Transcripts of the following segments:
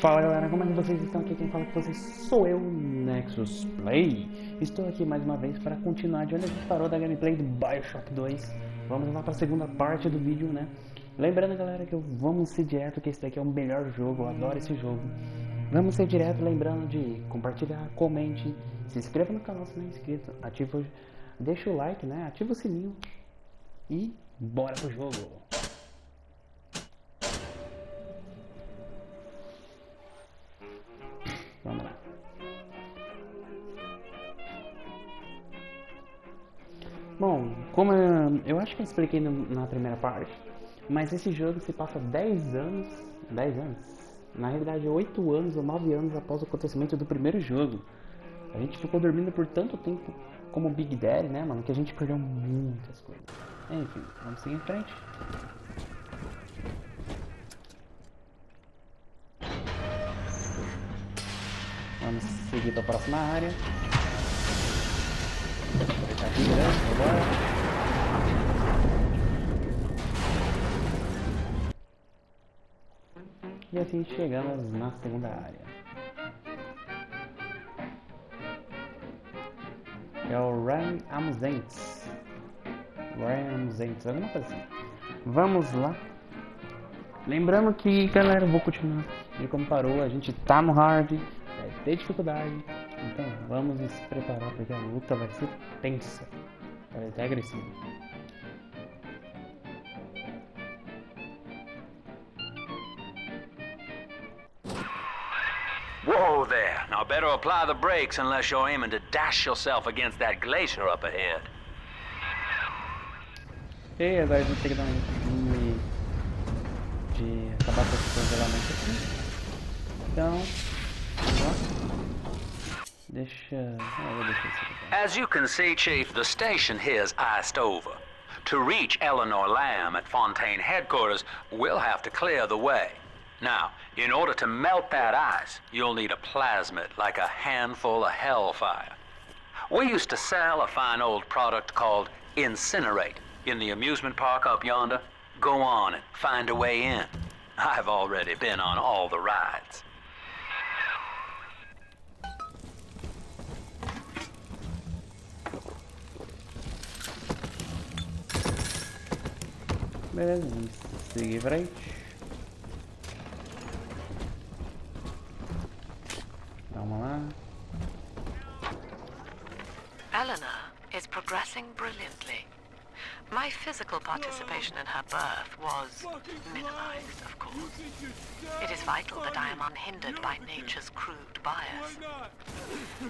Fala galera, como é que vocês estão? Aqui quem fala com vocês sou eu, Nexus Play. Estou aqui mais uma vez para continuar de onde a gente parou da gameplay do Bioshock 2. Vamos lá para a segunda parte do vídeo, né? Lembrando galera que vamos ser direto, que esse daqui é o melhor jogo, eu adoro esse jogo. Vamos ser direto, lembrando de compartilhar, comente, se inscreva no canal se não é inscrito, deixa o like, né? Ativa o sininho e bora pro jogo. Vamos lá. Bom, como eu acho que eu expliquei na primeira parte, mas esse jogo se passa 10 anos, na realidade 8 anos ou 9 anos após o acontecimento do primeiro jogo. A gente ficou dormindo por tanto tempo como Big Daddy, né, mano, que a gente perdeu muitas coisas. Enfim, vamos seguir em frente. Vamos seguir para a próxima área. Aproveitar aqui direto, agora. E assim chegamos na segunda área. É o Remastered. Alguma coisa assim. Vamos lá. Lembrando que, galera, eu vou continuar. E como parou, a gente tá no hard. Vai ter dificuldade, então vamos nos preparar porque a luta vai ser tensa, vai ser até agressiva. Whoa there! Now better apply the brakes unless you're aiming to dash yourself against that glacier up ahead. E agora a gente tem que dar um de acabar com esse congelamento aqui. Então As you can see, Chief, the station here's iced over. To reach Eleanor Lamb at Fontaine headquarters, we'll have to clear the way. Now, in order to melt that ice, you'll need a plasmid, like a handful of hellfire. We used to sell a fine old product called Incinerate in the amusement park up yonder. Go on and find a way in. I've already been on all the rides. Beleza, vamos seguir em frente. Vamos lá. Eleanor is progressing brilliantly. My physical participation in her birth was minimized, of course. It is vital that I am unhindered by nature's crude bias.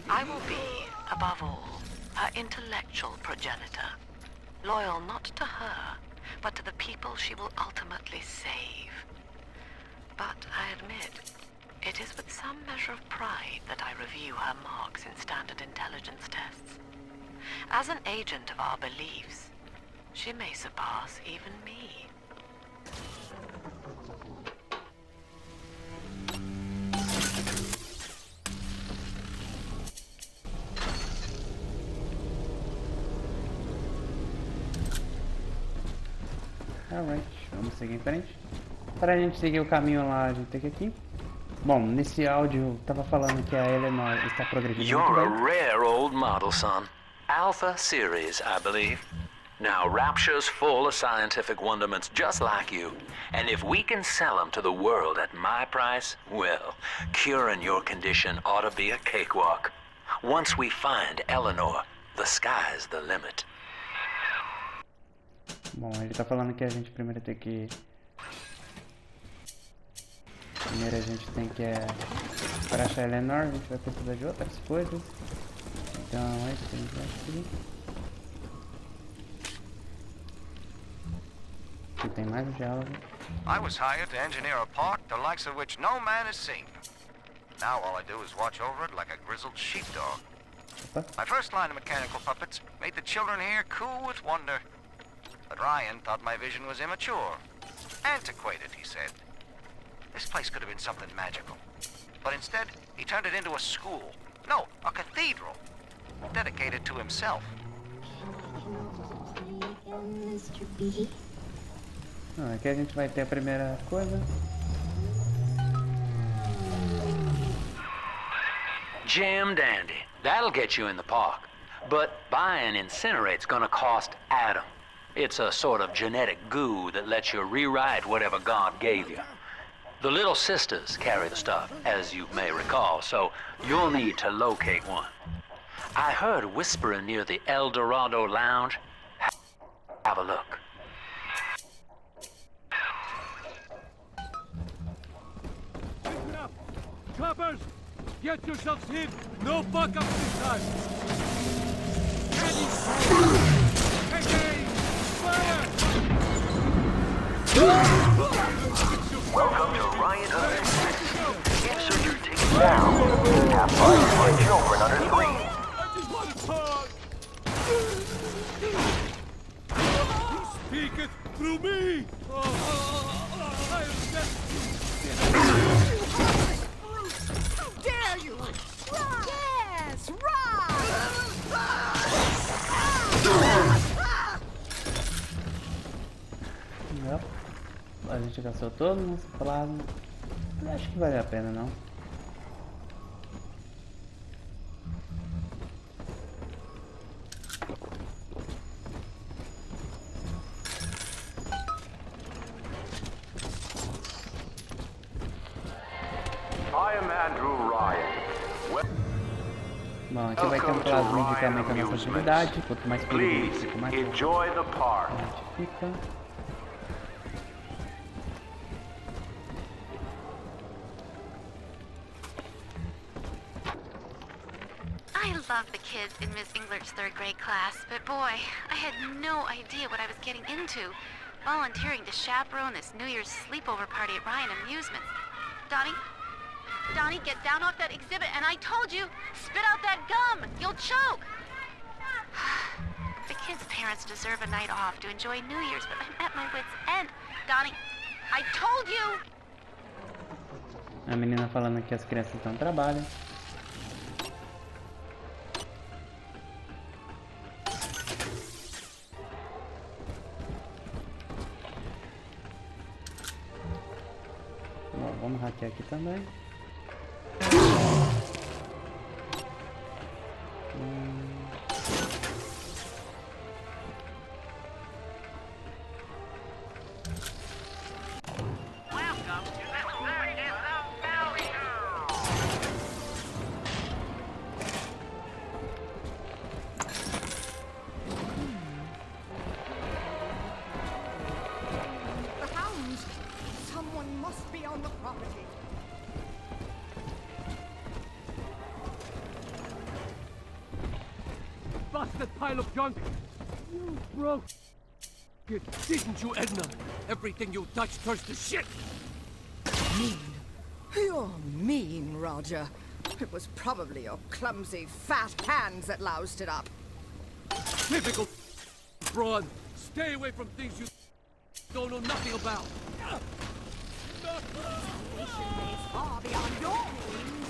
I will be, above all, her intellectual progenitor, loyal not to her, but to the people she will ultimately save. But I admit, it is with some measure of pride that I review her marks in standard intelligence tests. As an agent of our beliefs, she may surpass even me. Alright, vamos seguir em frente. Para a gente seguir o caminho lá, a gente tem que ir aqui. Bom, nesse áudio tava falando que a Eleanor está progredindo muito You're a bem. rare old model, son. Alpha series, I believe. Now, Rapture's full of scientific wonderments just like you. And if we can sell them to the world at my price, well, curing your condition ought to be a cakewalk. Once we find Eleanor, the sky's the limit. Bom, ele tá falando que a gente primeiro tem que... Primeiro a gente tem que... Para achar a Eleanor, a gente vai precisar de outras coisas. Então é isso que a gente vai seguir. Aqui tem mais um diálogo. I was hired to engineer a park the likes of which no man has seen. Now all I do is watch over it like a grizzled sheepdog. Opa. My first line of mechanical puppets made the children here cool with wonder. But Ryan thought my vision was immature. Antiquated, he said. This place could have been something magical. But instead, he turned it into a school. No, a cathedral. Dedicated to himself. Aqui a gente vai ter a primeira coisa. Jam dandy. That'll get you in the park. But buying Incinerate's gonna cost Adam. It's a sort of genetic goo that lets you rewrite whatever God gave you. The little sisters carry the stuff, as you may recall, so you'll need to locate one. I heard whispering near the El Dorado Lounge. Have a look. Listen up! Coppers! Get yourselves hid! No fuck-ups this time! Ready! Hey, fire! Welcome to Riot Hunt. Insert your ticket now. Have fun for children under 3. I just want to talk! He speaketh through me! I am How dare you! Run! Yes, run! Yep. A gente gastou todo o nosso plasma. Acho que vale a pena, não? I am Andrew Ryan. Bom, aqui vai ter um plasma que aumenta a nossa agilidade. Quanto mais perigo fica, mais Enjoy the park. a gente fica. I love the kids in Miss Englert's third grade class, but boy, I had no idea what I was getting into. Volunteering to chaperone this New Year's sleepover party at Ryan Amusements. Donnie, get down off that exhibit, and I told you, spit out that gum! You'll choke! The kids' parents deserve a night off to enjoy New Year's, but I'm at my wit's end. Donnie, I told you! A menina falando que as crianças não trabalham. Bom, vamos hackear aqui também. The hounds! Someone must be on the property. busted pile of junk! You broke it, didn't you, Edna? Everything you touch turns to shit! Mean. You're mean, Roger. It was probably your clumsy, fat hands that loused it up. Typical broad. Stay away from things you don't know nothing about. Mission is far beyond your means.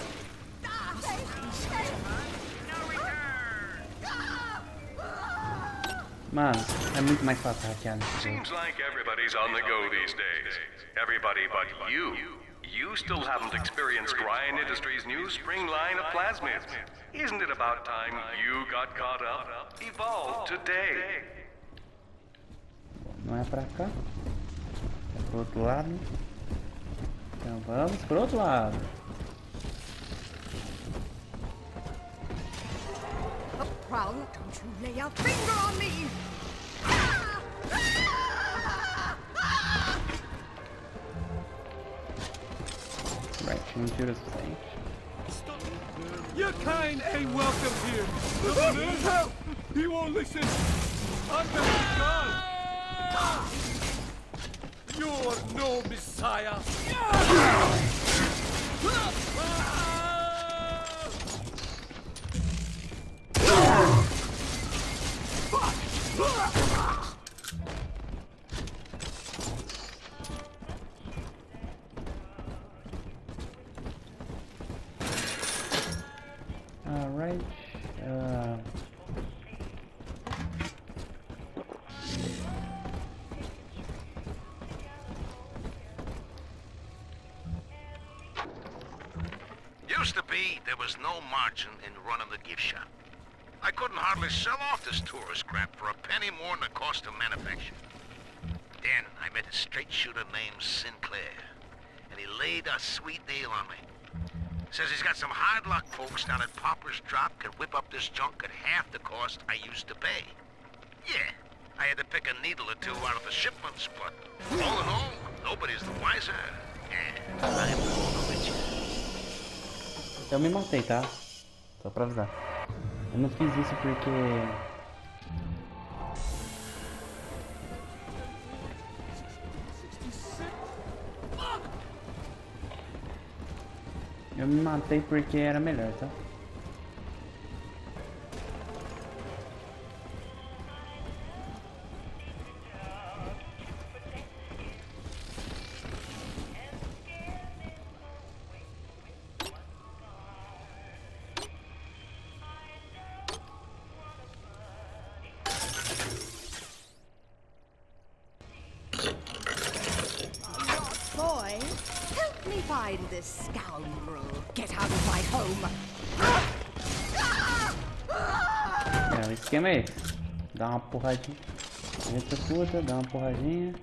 Mano, é muito mais fácil hackear nesse jogo. Seems like everybody's on the go these days. Everybody but you. You still haven't experienced Ryan Industries' new spring line of plasmids. Isn't it about time you got caught up? Evolve today. Não é pra cá. É pro outro lado. Então vamos pro outro lado. Prowl, don't you lay a finger on me! Right, mentira suficiente. Your kind ain't welcome here. Help! He won't listen. I'm gonna die. You're no messiah. Alright. You Used to be, there was no margin in running the gift shop. I couldn't hardly sell off this tourist crap for a penny more than the cost of manufacture. Then I met a straight shooter named Sinclair, and he laid a sweet deal on me. Says he's got some hard luck folks down at Popper's Drop can whip up this junk at half the cost I used to pay. Yeah, I had to pick a needle or two out of the shipments, but all in all, nobody's the wiser. And I'm the richer. Eu me matei, tá? Só pra avisar. Eu não fiz isso porque... Eu me matei porque era melhor, tá? Boy, help me find this scoundrel. Get out of my home. É, o esquema é esse. Dá uma porradinha. Eletrocuta, dá uma porradinha.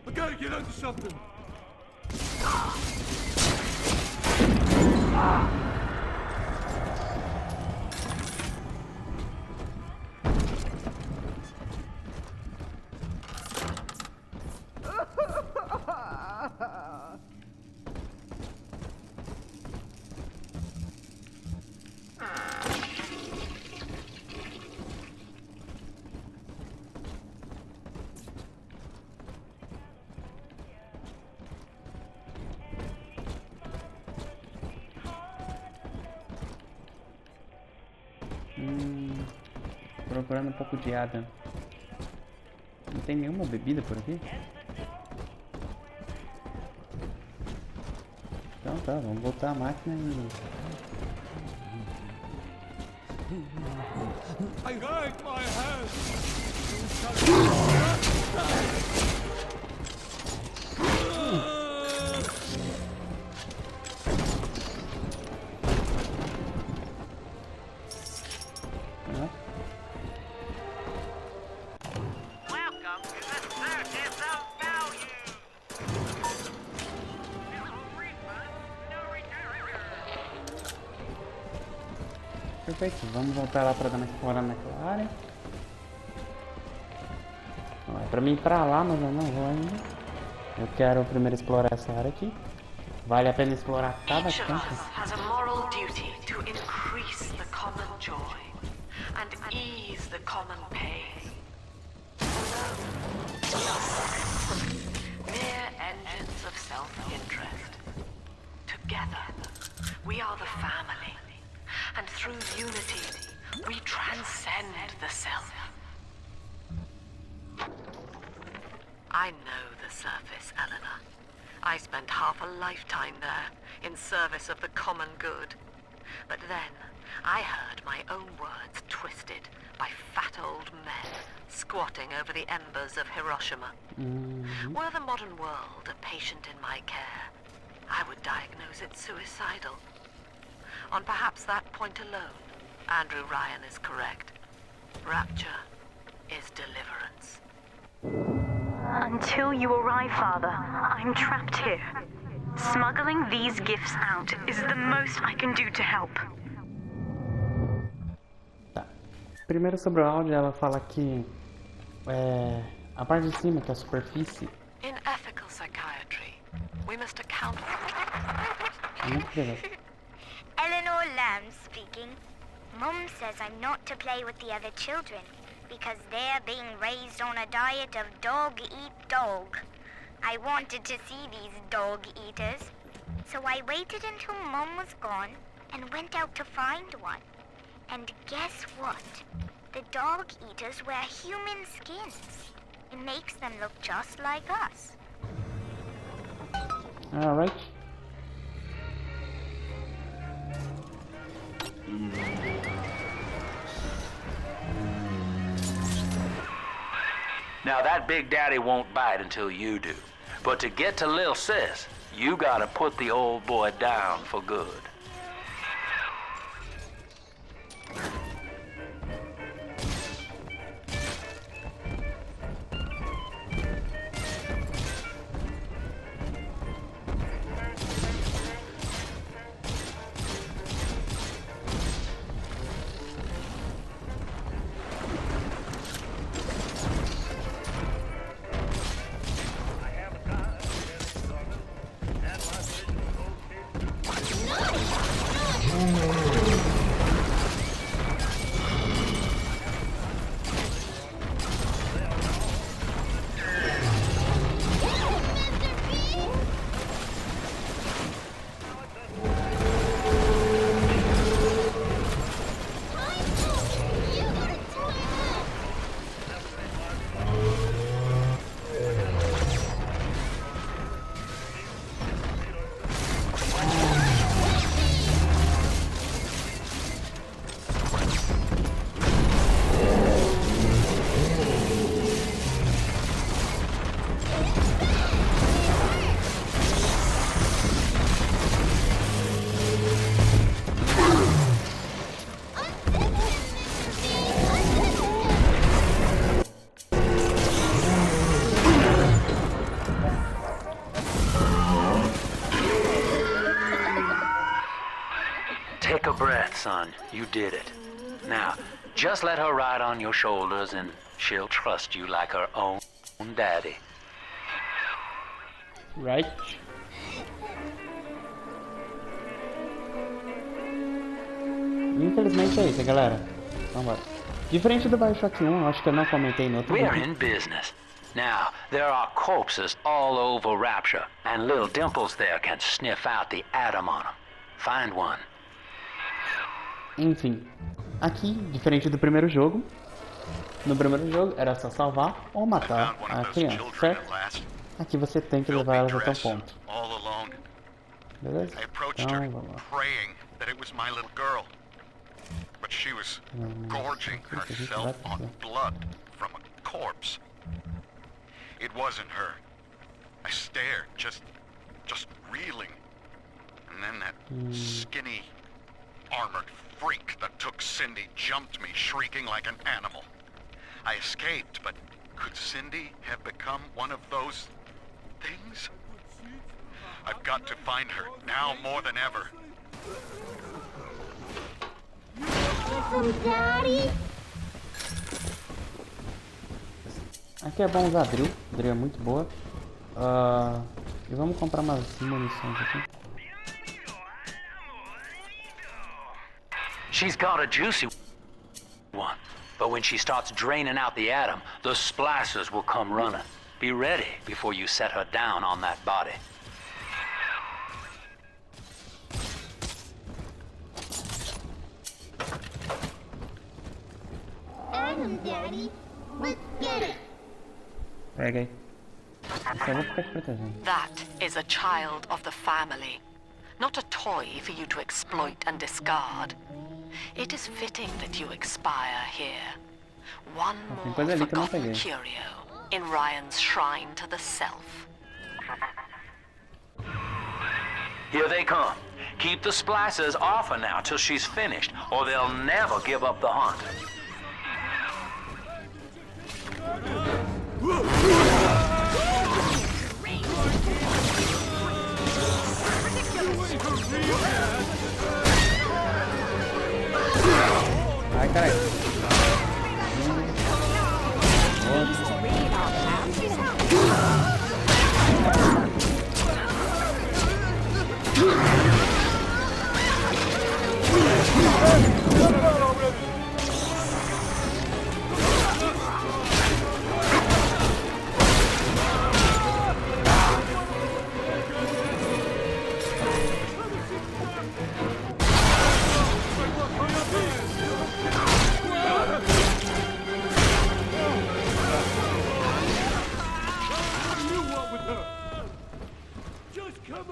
I gotta get onto something. Procurando um pouco de água. Não tem nenhuma bebida por aqui? Então tá, vamos voltar à máquina e... I hide my hand. Perfeito, vamos voltar lá para dar uma explorada naquela área. Ó, é pra mim ir pra lá, mas eu não vou ainda. Eu quero primeiro explorar essa área aqui. Vale a pena explorar cada Each of canto. us has a moral duty to increase the common joy and ease the common pain. Alone, we are separate, mere engines of self-interest. Together, we are the family, and through unity, we transcend the self. I know the surface, Eleanor. I spent half a lifetime there, in service of the common good. But then, I heard my own words twisted by fat old men squatting over the embers of Hiroshima. Were the modern world a patient in my care, I would diagnose it suicidal. On perhaps that point alone, Andrew Ryan is correct. Rapture is deliverance. Until you arrive, Father, I'm trapped here. Smuggling these gifts out is the most I can do to help. Tá. Primeiro sobre o áudio, ela fala que a parte de cima, que é a superfície. In ethical psychiatry, we must account for... Eleanor Lamb speaking. Mum says I'm not to play with the other children because they're being raised on a diet of dog-eat-dog. I wanted to see these dog-eaters, so I waited until Mum was gone and went out to find one. And guess what? The dog-eaters wear human skins. It makes them look just like us. Alright. Now that big daddy won't bite until you do. But to get to Lil Sis, you gotta put the old boy down for good. Take a breath, son. You did it. Now, just let her ride on your shoulders and she'll trust you like her own daddy. Right? Infelizmente é isso, galera. Vamos lá. Diferente do Bioshock 1, acho que eu não comentei no outro We're vídeo. in business. Now, there are corpses all over Rapture, and little Dimples there can sniff out the atom on them. Find one. Enfim, aqui, diferente do primeiro jogo, no primeiro jogo era só salvar ou matar a criança, certo? Aqui você tem que levar elas até o ponto. Beleza? Então, vamos lá. But she was gorging herself on blood from a corpse. It wasn't her. I stared, just reeling. And then that skinny, armored freak that took Cindy jumped me, shrieking like an animal. I escaped, but could Cindy have become one of those things? I've got to find her, now more than ever. Aqui é bom usar drill. Drill é muito boa. E vamos comprar umas munições aqui. She's got a juicy one, but when she starts draining out the atom, the splicers will come running. Be ready before you set her down on that body. Daddy, let's get it. Pega aí. Só vou ficar te protegendo. That is a child of the family, not a toy for you to exploit and discard. It is fitting that you expire here. One more forgotten curio in Ryan's shrine to the self. Here they come. Keep the splicers off her now till she's finished, or they'll never give up the hunt. Ai, carai.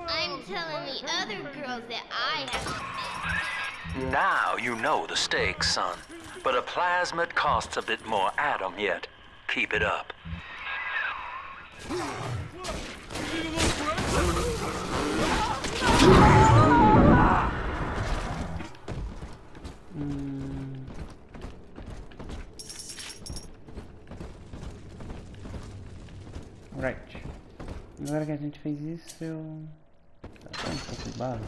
I'm telling the other girls that I have. Now you know the stakes, son. But a plasmid costs a bit more atom yet. Keep it up. Right. Agora que a gente fez isso, eu... Tá um pouco de bala.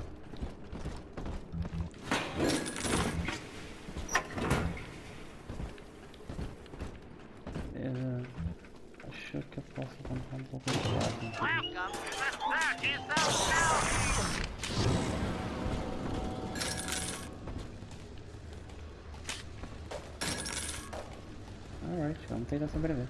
Acho que eu posso comprar um pouco de bala. Alright, vamos tentar sobreviver.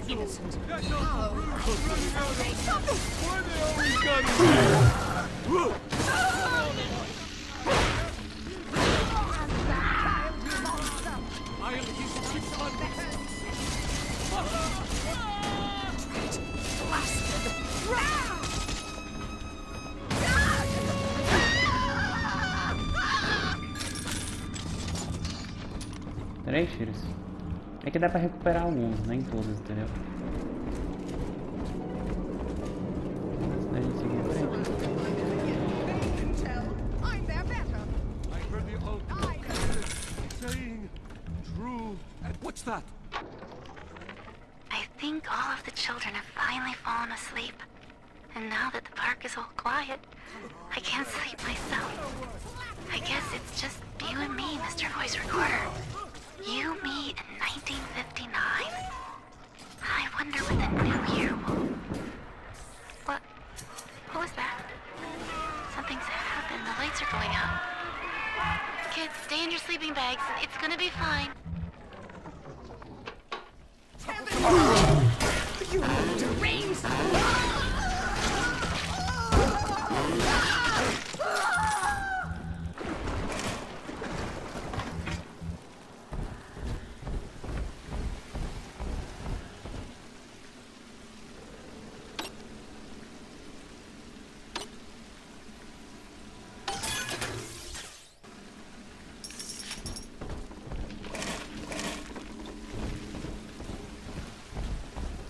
Innocent. How? Why they always got I am his son. Três tiros. É que dá pra recuperar alguns, nem todos, entendeu? Senão a gente seguir em frente. I'm their better. I heard the old What's that? I think all of the children have finally fallen asleep. And now that the park is all quiet, I can't sleep myself. I guess it's just you and me, Mr. Voice Recorder. You, me, in 1959. I wonder what the new year will... What was that? Something's happened. The lights are going out. Kids, stay in your sleeping bags. It's gonna be fine. You deranged!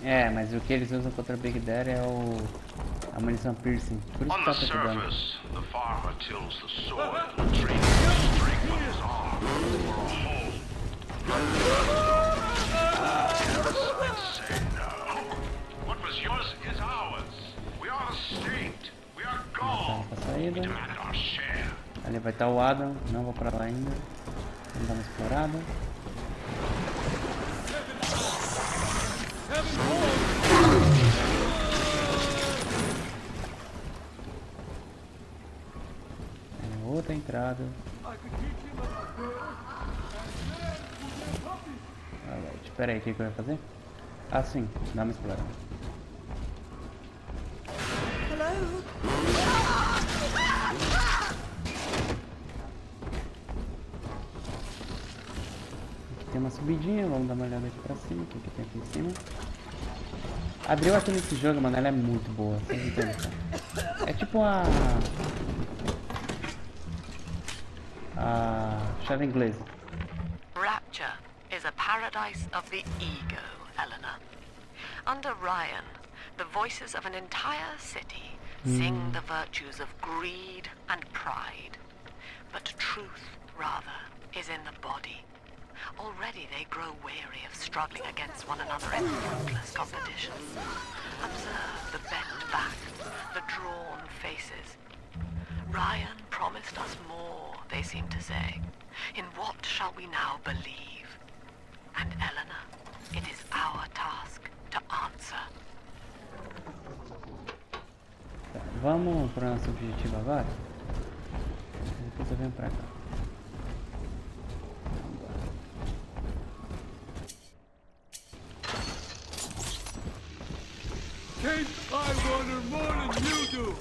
É, mas o que eles usam contra o Big Daddy é a munição piercing. Por isso On que the tá pegando. surface, the farmer tills the soil and trains the strength of his arm for a hole. I'd say no. What was yours is ours. We are the state. We are gone. We demand our share. Ali vai estar o Adam, não vou pra lá ainda. Vamos dar uma explorada. Tem outra entrada. Espera aí, o que eu ia fazer? Ah, sim, dá uma explorada. Aqui tem uma subidinha, vamos dar uma olhada aqui pra cima, o que tem aqui em cima. Abriu aqui nesse jogo, mano, ela é muito boa, vocês entendem, tá? É tipo a chave inglesa. Rapture is a paradise of the ego, Eleanor. Under Ryan, the voices of an entire city sing the virtues of greed and pride. But truth, rather, is in the body. Already they grow weary of struggling against one another in fruitless competitions. Observe the bent back, the drawn faces. Ryan promised us more, they seem to say. In what shall we now believe? And Eleanor, it is our task to answer. Tá, vamos para o nosso objetivo agora. Depois eu venho pra cá. Kate, I want her more than you do!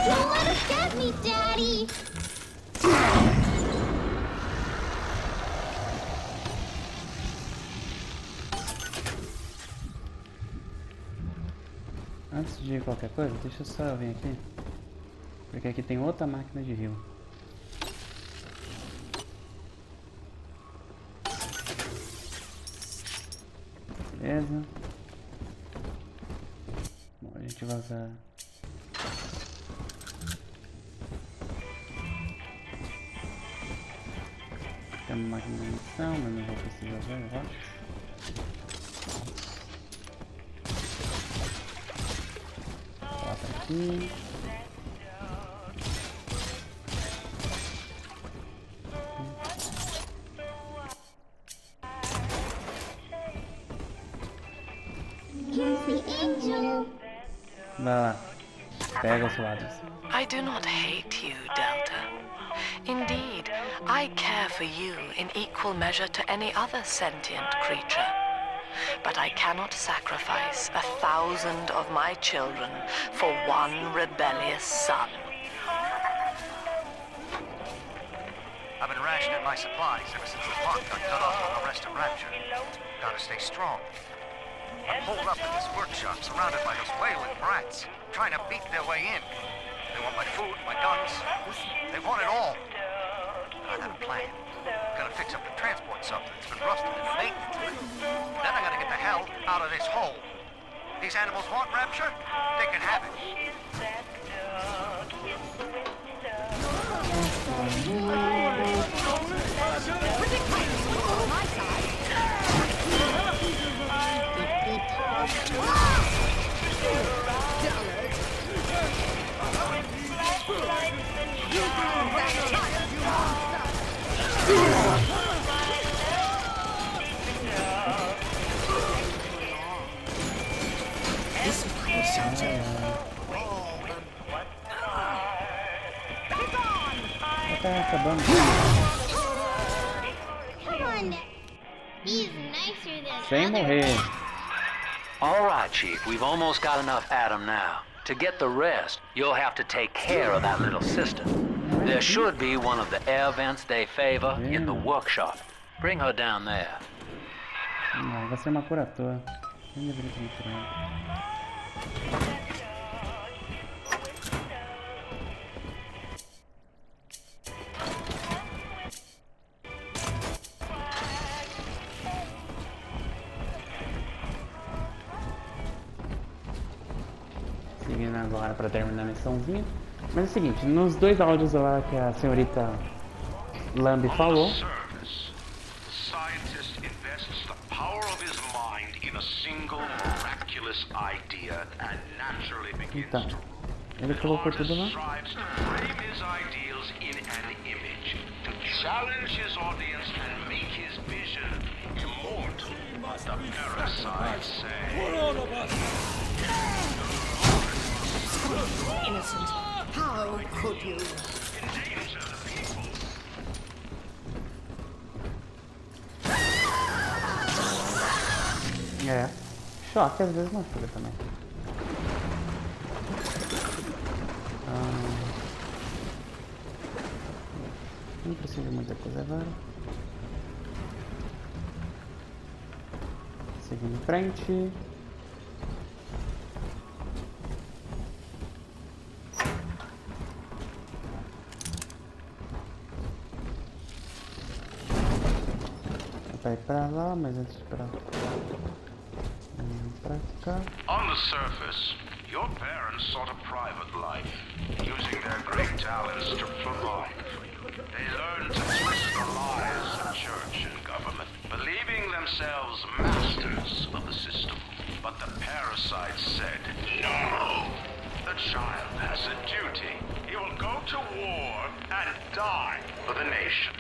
Don't let us get me, Daddy! Antes de qualquer coisa, deixa eu só vir aqui. Porque aqui tem outra máquina de rio. Beleza. Bom, a gente vai usar... Tem uma máquina de munição, mas não vou precisar usar, eu acho. Coloca aqui. Vai lá. Pega os lados. I do not hate you, Delta. Indeed, I care for you in equal measure to any other sentient creature. But I cannot sacrifice 1,000 of my children for one rebellious son. I've been rationing my supplies ever since the park got cut off from the rest of Rapture. Gotta stay strong. I'm holed up in this workshop, surrounded by those wailing brats, trying to beat their way in. They want my food, my guns. They want it all. I got a plan. Gotta fix up the transport stuff that's been rusted in maintenance. Then I gotta get the hell out of this hole. These animals want Rapture? They can have it. Tá acabando. Sem morrer. All right, Chief, we've almost got enough Adam now. To get the rest, you'll have to take care of that little sister. There should be one of the air vents they favor in the workshop. Bring her down there. Não, vai ser uma cura à toa. Nem deveria ter entrado. Seguindo agora para terminar a missãozinha. Mas é o seguinte, nos dois áudios lá que a senhorita Lamb falou. Então, ele colocou tudo lá. Innocent. How could you? É. Choque às vezes machuca também. Não precisa de muita coisa agora. Seguindo em frente. Vai pra lá, mas antes pra cá. On the surface, your parents sought a private life, using their great talents to provide for you. They learned to twist the lies of church and government, believing themselves masters of the system. But the parasite said, no! The child has a duty. He will go to war and die for the nation.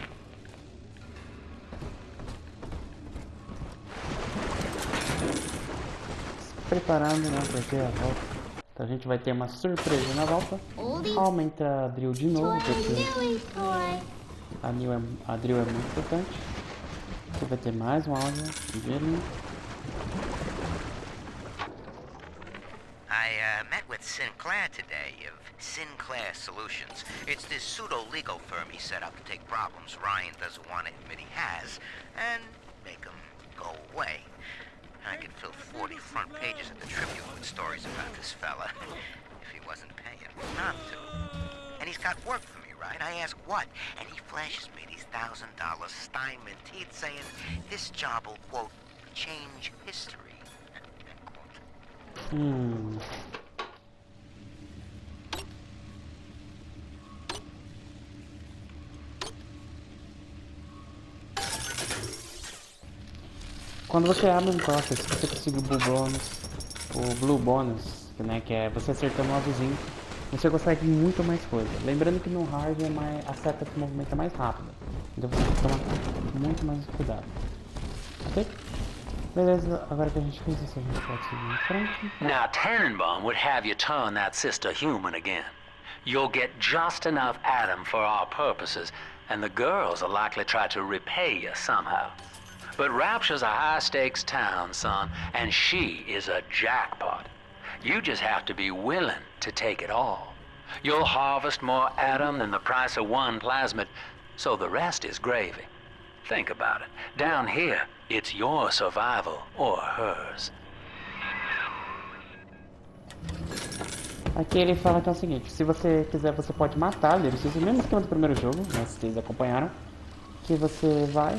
Preparando, né, porque a volta. Então a gente vai ter uma surpresa na volta. Aumenta a drill de novo, porque a drill é muito importante. Aqui vai ter mais um áudio dele. I met with Sinclair today of Sinclair Solutions. It's this pseudo-legal firm he set up to take problems Ryan doesn't want to admit he has and make them go away. I could fill 40 front pages of the Tribune with stories about this fella, if he wasn't paying not to. And he's got work for me, right? I ask what, and he flashes me these $1,000 Steinman teeth saying this job will, quote, change history, end quote. Quando você abre um cofre, se você conseguir o Blue Bonus, né, que é você acertando um alvozinho, você consegue muito mais coisa. Lembrando que no hard a seta se movimenta mais rápido, então você tem que tomar muito mais cuidado. Ok? Beleza, agora que a gente fez isso, a gente pode seguir em frente. Now Tannenbaum would have you turn that sister human again. You'll get just enough Adam for our purposes, and the girls will likely try to repay you somehow. But Rapture's a high-stakes town, son, and she is a jackpot. You just have to be willing to take it all. You'll harvest more Adam than the price of one plasmid, so the rest is gravy. Think about it. Down here, it's your survival or hers. Aqui ele fala que é o seguinte, se você quiser, você pode matar eles, o mesmo esquema do primeiro jogo, né, se vocês acompanharam, que você vai,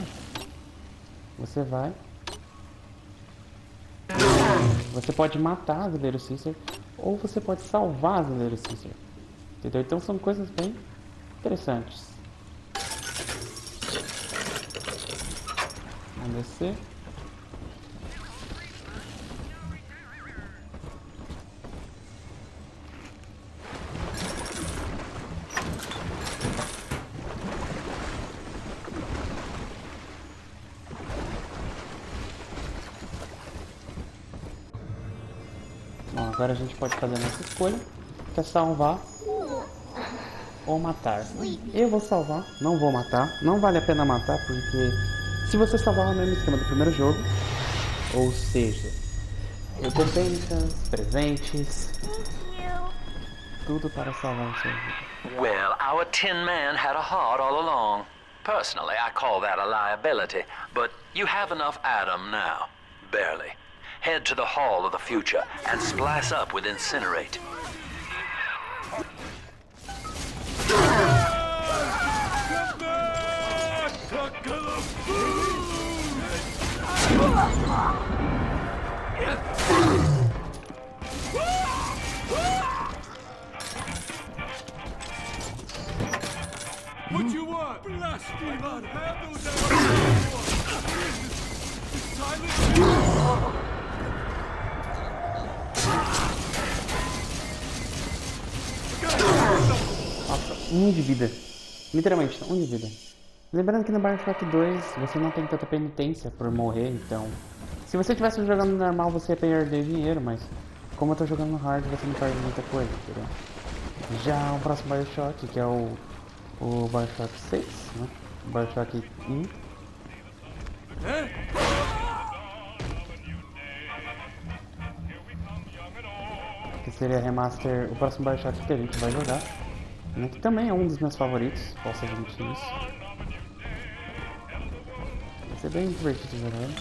você pode matar as Little Sister, ou você pode salvar as Little Sister, entendeu? Então são coisas bem interessantes. Vamos descer. agora a gente pode fazer a nossa escolha, que é salvar ou matar. Eu vou salvar, não vou matar. Não vale a pena matar, porque se você salvar é o mesmo esquema do primeiro jogo, ou seja, recompensas, presentes, tudo para salvar o seu vida. Well, our Tin Man had a heart all along. Personally, I call that a liability, but you have enough Adam now. Barely. Head to the Hall of the Future and splice up with Incinerate. What you want? Blasphemer! Have those silence! Nossa, 1 de vida. Literalmente, 1 de vida. Lembrando que no Bioshock 2 você não tem tanta penitência por morrer, então... Se você estivesse jogando normal você ia perder dinheiro, mas... Como eu tô jogando no hard, você não perde muita coisa, entendeu? Já o próximo Bioshock, que é o Bioshock 6, né? O Bioshock 1. Que seria Remaster, o próximo Bioshock que a gente vai jogar, né? Que também é um dos meus favoritos, posso admitir isso. Vai ser bem divertido jogar ele.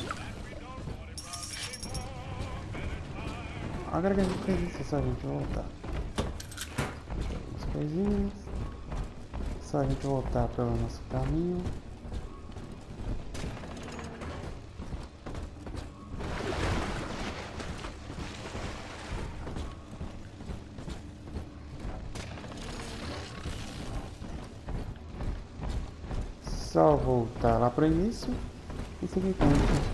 Agora que a gente fez isso, é só a gente voltar. As coisinhas. Só a gente voltar pelo nosso caminho. Só voltar lá pro início e seguir em frente.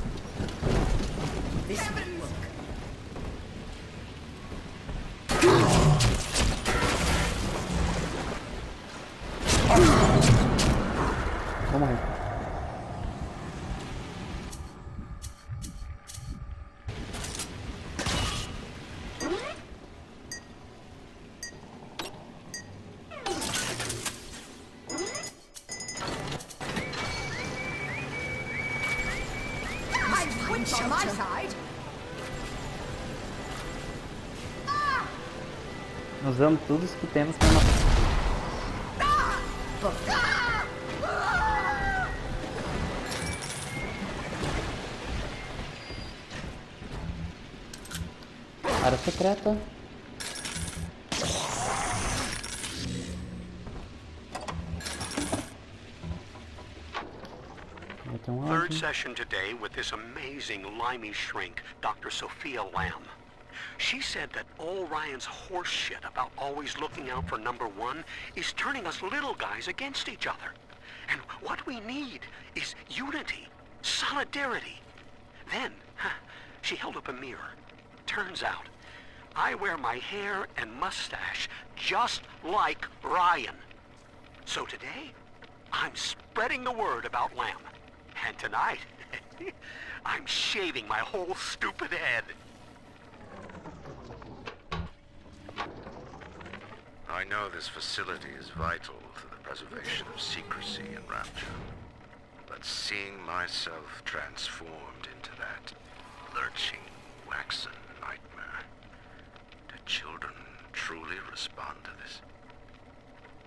Vamos aí. On my side. Usando tudo isso que temos para matar. Área secreta. Third session today with this amazing limey shrink, Dr. Sophia Lamb. She said that all Ryan's horse shit about always looking out for number one is turning us little guys against each other. And what we need is unity, solidarity. Then, she held up a mirror. Turns out, I wear my hair and mustache just like Ryan. So today, I'm spreading the word about Lamb. And tonight, I'm shaving my whole stupid head. I know this facility is vital to the preservation of secrecy in Rapture, but seeing myself transformed into that lurching, waxen nightmare, do children truly respond to this?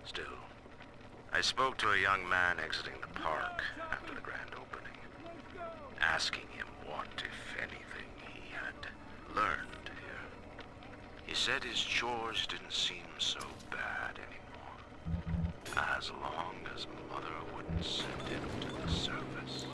Still, I spoke to a young man exiting the park after the grand opening, asking him what, if anything, he had learned here. He said his chores didn't seem so bad anymore, as long as Mother wouldn't send him to the surface.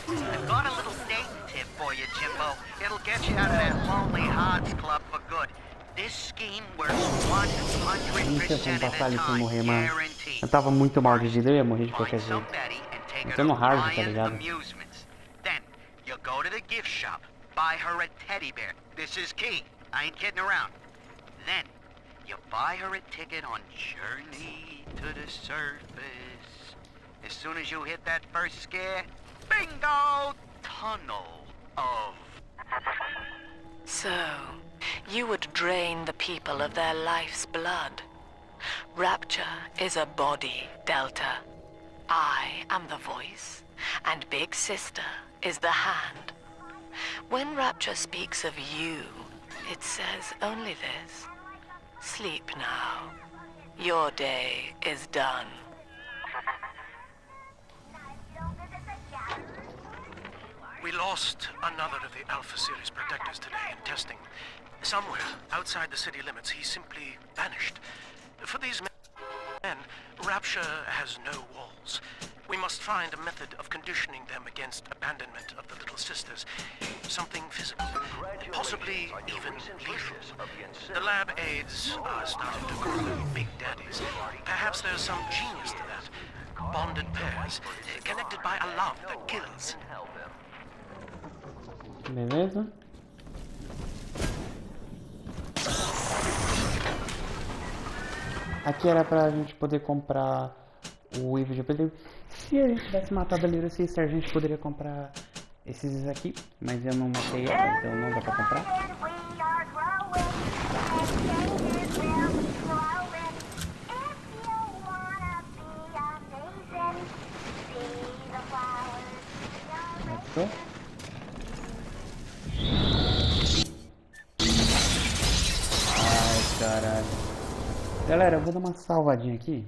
I've got a little dating tip for you, Jimbo. It'll get you out of that lonely hearts club for good. This scheme works 100% of the time, guaranteed. Eu tava muito mal de vida, eu ia morrer de qualquer jeito. Eu tô no hard, tá ligado? Then, you go to the gift shop, buy her a teddy bear. This is key. I ain't kidding around. Then, You buy her a ticket on Journey to the Surface. As soon as you hit that first scare, bingo! Tunnel of... So, you would drain the people of their life's blood. Rapture is a body, Delta. I am the voice, and Big Sister is the hand. When Rapture speaks of you, it says only this. Sleep now. Your day is done. We lost another of the Alpha Series protectors today in testing. Somewhere outside the city limits, he simply vanished. For these men, Rapture has no walls. We must find a method of conditioning them against abandonment of the Little Sisters. Something physical, possibly even lethal. The lab aids are starting to grow big daddies. Perhaps there's some genius to that. Bonded pairs, connected by a love that kills. Beleza? Aqui era pra gente poder comprar o Evil de Pedreiro. Se a gente tivesse matado a Little Sister, a gente poderia comprar esses aqui. Mas eu não matei ela, então não dá pra comprar. Let's go. Ai, caralho. Galera, eu vou dar uma salvadinha aqui.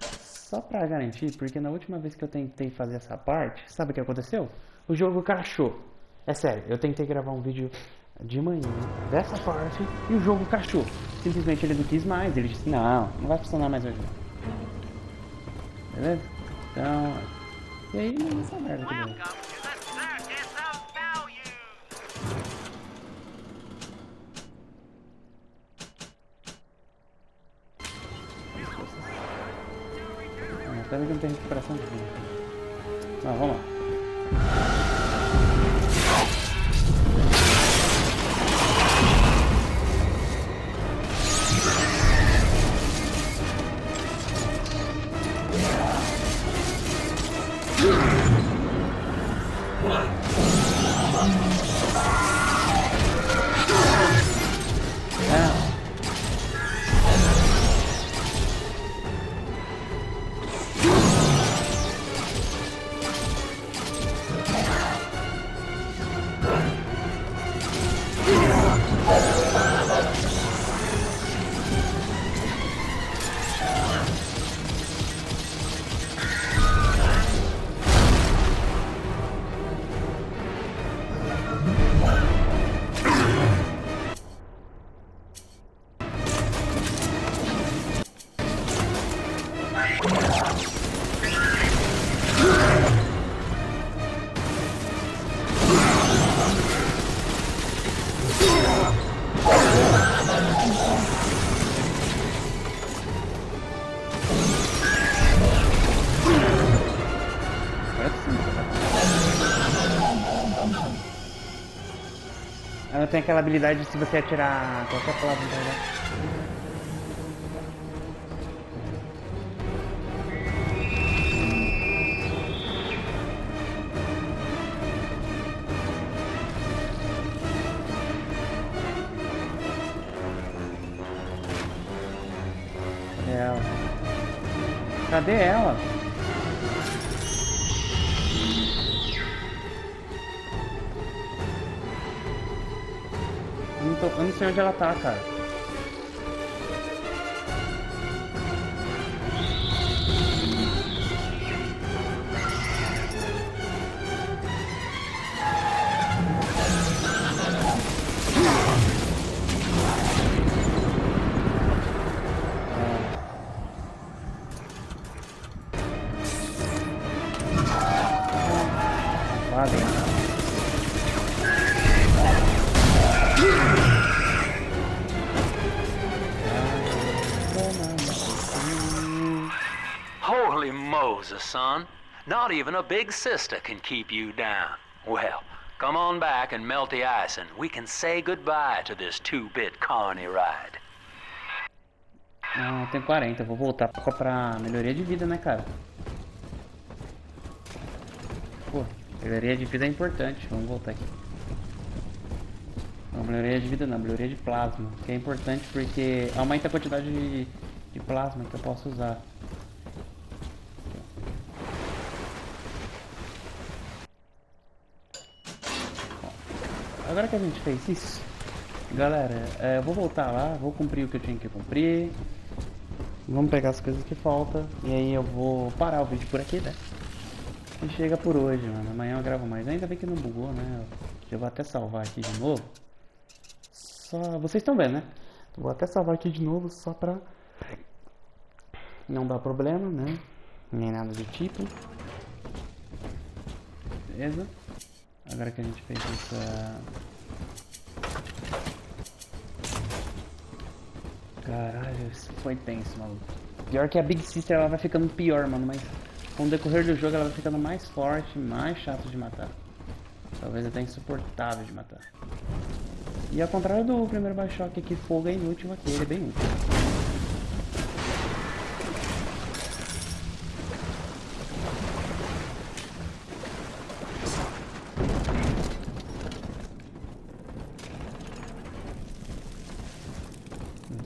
Só pra garantir, porque na última vez que eu tentei fazer essa parte, sabe o que aconteceu? O jogo crashou. É sério, eu tentei gravar um vídeo de manhã dessa parte e o jogo crashou. Simplesmente ele não quis mais, ele disse, não vai funcionar mais hoje. Beleza? Então, e aí, não essa merda aqui dentro. Até que não tem recuperação de vida. Ah, vamos lá. Ela tem aquela habilidade de se você atirar qualquer palavra no lugar. Cadê ela? Cadê ela? Eu não sei onde ela tá, cara. Holy Moses, son. Not even a big sister can keep you down. Well, come on back and melt the ice and we can say goodbye to this 2-bit carny ride. Ah, tem 40, eu vou voltar pra melhoria de vida, né, cara? Pô, melhoria de vida é importante, vamos voltar aqui. Não, melhoria de vida não, melhoria de plasma, que é importante porque aumenta a quantidade de plasma que eu posso usar. Agora que a gente fez isso, galera, eu vou voltar lá, vou cumprir o que eu tinha que cumprir. Vamos pegar as coisas que faltam e aí eu vou parar o vídeo por aqui, né? E chega por hoje, mano. Amanhã eu gravo mais. Ainda bem que não bugou, né? Eu vou até salvar aqui de novo. Só... Vocês estão vendo, né? Eu vou até salvar aqui de novo só pra não dar problema, né? Nem nada do tipo. Beleza? Agora que a gente fez essa... Caralho, isso foi tenso, maluco. Pior que a Big Sister, ela vai ficando pior, mano. Mas com o decorrer do jogo ela vai ficando mais forte, mais chato de matar. Talvez até insuportável de matar. E ao contrário do primeiro Bioshock aqui, fogo é inútil aqui, ele é bem útil.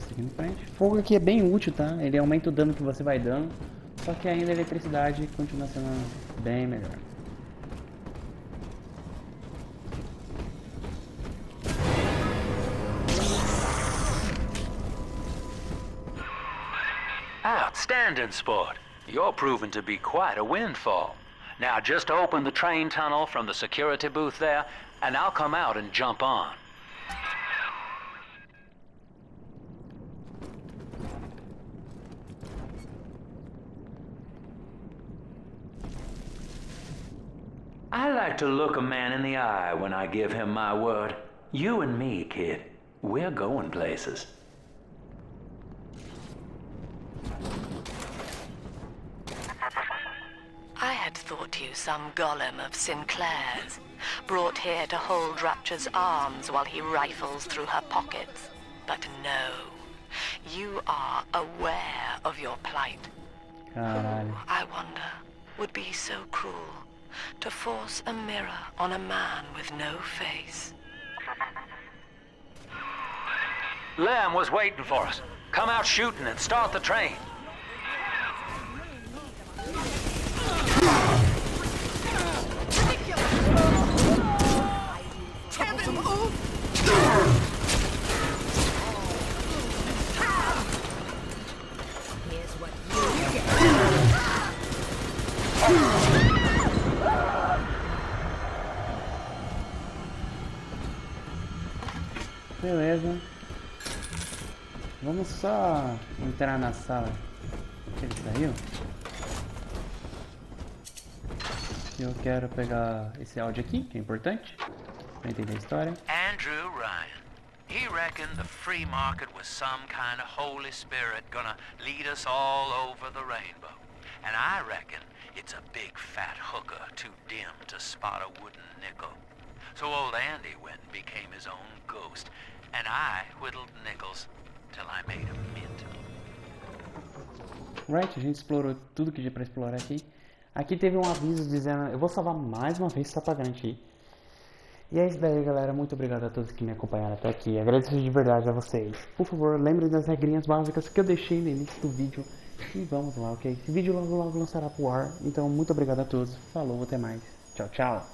Seguindo em frente. Fogo aqui é bem útil, tá? Ele aumenta o dano que você vai dando. Só que ainda a eletricidade continua sendo bem melhor. Outstanding, sport. You're proving to be quite a windfall. Now just open the train tunnel from the security booth there, and I'll come out and jump on. I like to look a man in the eye when I give him my word. You and me, kid, we're going places. I had thought you some golem of Sinclair's, brought here to hold Rapture's arms while he rifles through her pockets. But no, you are aware of your plight. Caralho. Who, I wonder, would be so cruel to force a mirror on a man with no face? Lamb was waiting for us. Come out shooting and start the train. Beleza. Vamos só entrar na sala. Ele saiu? Eu quero pegar esse áudio aqui, que é importante, pra entender a história. Andrew Ryan. He reckoned the free market was some kind of holy spirit gonna lead us all over the rainbow. And I reckon it's a big fat hooker too dim to spot a wooden nickel. So old Andy went and became his own ghost. And I whittled nickels till I made a mint. Right, a gente explorou tudo que tinha pra explorar aqui. Aqui teve um aviso dizendo... Eu vou salvar mais uma vez, só pra garantir. E é isso daí, galera. Muito obrigado a todos que me acompanharam até aqui. Agradeço de verdade a vocês. Por favor, lembrem das regrinhas básicas que eu deixei no início do vídeo. E vamos lá, ok? Esse vídeo logo lançará pro ar. Então, muito obrigado a todos. Falou, até mais. Tchau, tchau.